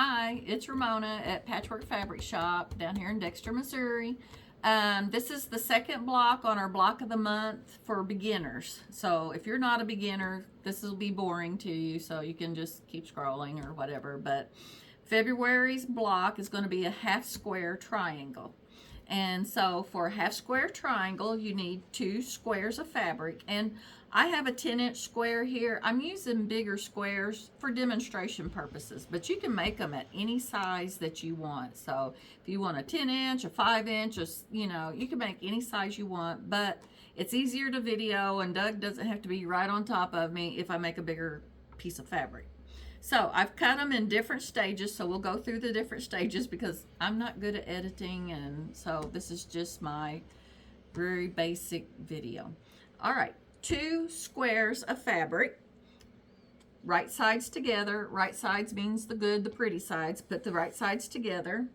Hi, it's Ramona at Patchwork Fabric Shop down here in Dexter, Missouri. This is the second block on our block of the month for beginners. So if you're not a beginner, this will be boring to you, so you can just keep scrolling or whatever. But February's block is going to be a half square triangle. And so for a half square triangle, you need 2 squares of fabric. And I have a 10-inch square here. I'm using bigger squares for demonstration purposes, but you can make them at any size that you want. So if you want a 10-inch, a 5-inch, you can make any size you want, but it's easier to video and Doug doesn't have to be right on top of me if I make a bigger piece of fabric. So I've cut them in different stages, so we'll go through the different stages because I'm not good at editing, and so this is just my very basic video. All right, 2 squares of fabric, right sides together. Right sides means the good, the pretty sides. Put the right sides together,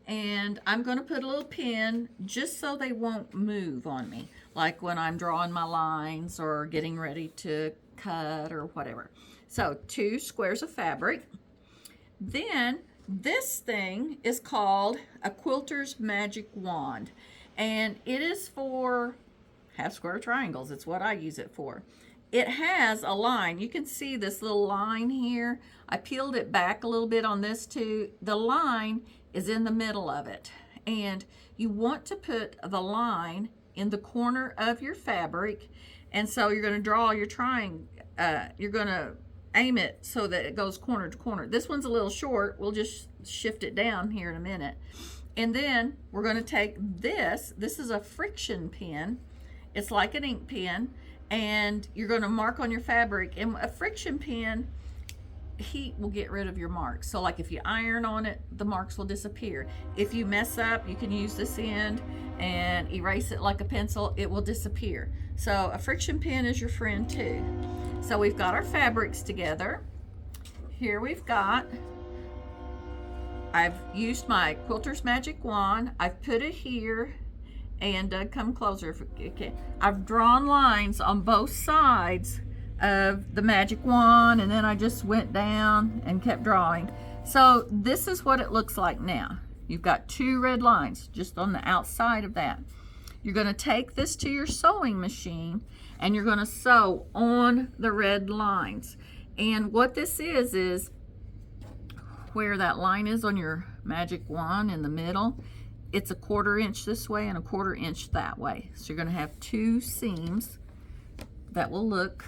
and I'm going to put a little pin just so they won't move on me, like when I'm drawing my lines or getting ready to cut or whatever. So 2 squares of fabric. Then this thing is called a quilter's magic wand, and it is for half square triangles. It's what I use it for. It has a line. You can see this little line here. I peeled it back a little bit on this too. The line is in the middle of it, and you want to put the line in the corner of your fabric. And so you're going to draw your triangle. You're going to aim it so that it goes corner to corner. This one's a little short. We'll just shift it down here in a minute. And then we're going to take this. This is a friction pin. It's like an ink pen, and you're going to mark on your fabric. And a friction pin, heat will get rid of your marks. So like if you iron on it, the marks will disappear. If you mess up, you can use this end and erase it like a pencil. It will disappear. So a friction pin is your friend too. So we've got our fabrics together. Here I've used my quilter's magic wand. I've put it here, and come closer if you can. I've drawn lines on both sides of the magic wand, and then I just went down and kept drawing. So this is what it looks like now. You've got 2 red lines just on the outside of that. You're going to take this to your sewing machine, and you're going to sew on the red lines. And what this is where that line is on your magic wand in the middle, it's a 1/4 inch this way and a 1/4 inch that way. So you're going to have 2 seams that will look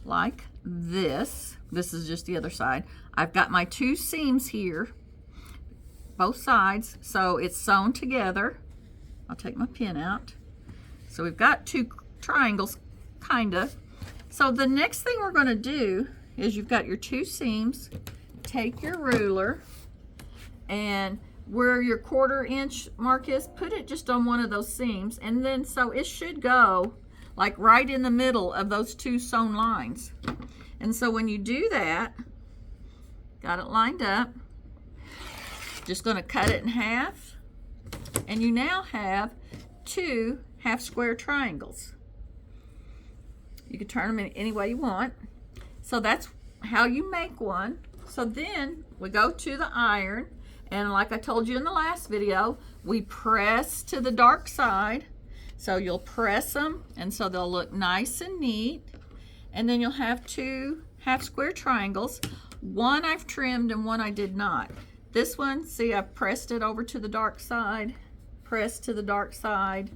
like this. This is just the other side. I've got my 2 seams here, both sides, so it's sewn together. I'll take my pin out. So we've got 2 triangles, kinda. So the next thing we're going to do is you've got your 2 seams. Take your ruler, and where your 1/4 inch mark is, put it just on one of those seams, and then so it should go like right in the middle of those 2 sewn lines. And so when you do that, got it lined up, just going to cut it in half, and you now have 2 half square triangles. You can turn them in any way you want. So that's how you make one. So then we go to the iron, and like I told you in the last video, we press to the dark side. So you'll press them, and so they'll look nice and neat. And then you'll have 2 half square triangles. One I've trimmed and one I did not. This one, see, I've pressed it over to the dark side, pressed to the dark side.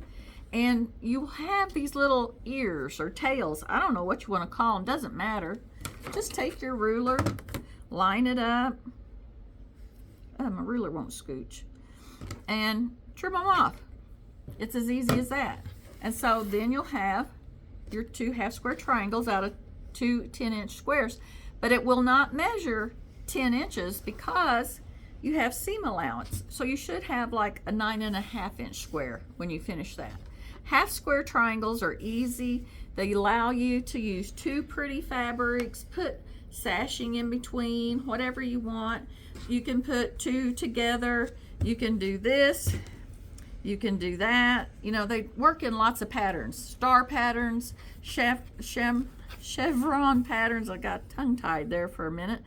And you have these little ears or tails. I don't know what you want to call them, doesn't matter. Just take your ruler, line it up. My ruler won't scooch. And trim them off. It's as easy as that. And so then you'll have your 2 half square triangles out of 2 10-inch squares. But it will not measure 10 inches because you have seam allowance. So you should have like a 9.5 inch square when you finish that. Half square triangles are easy. They allow you to use 2 pretty fabrics, put sashing in between, whatever you want. You can put 2 together. You can do this. You can do that. You know, they work in lots of patterns. Star patterns, chevron patterns. I got tongue-tied there for a minute.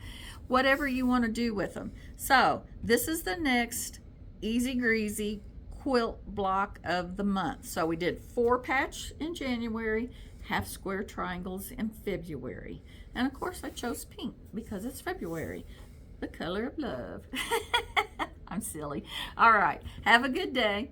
whatever you want to do with them. So this is the next easy greasy quilt block of the month. So we did 4 patch in January, half square triangles in February. And of course I chose pink because it's February, the color of love. I'm silly. All right, have a good day.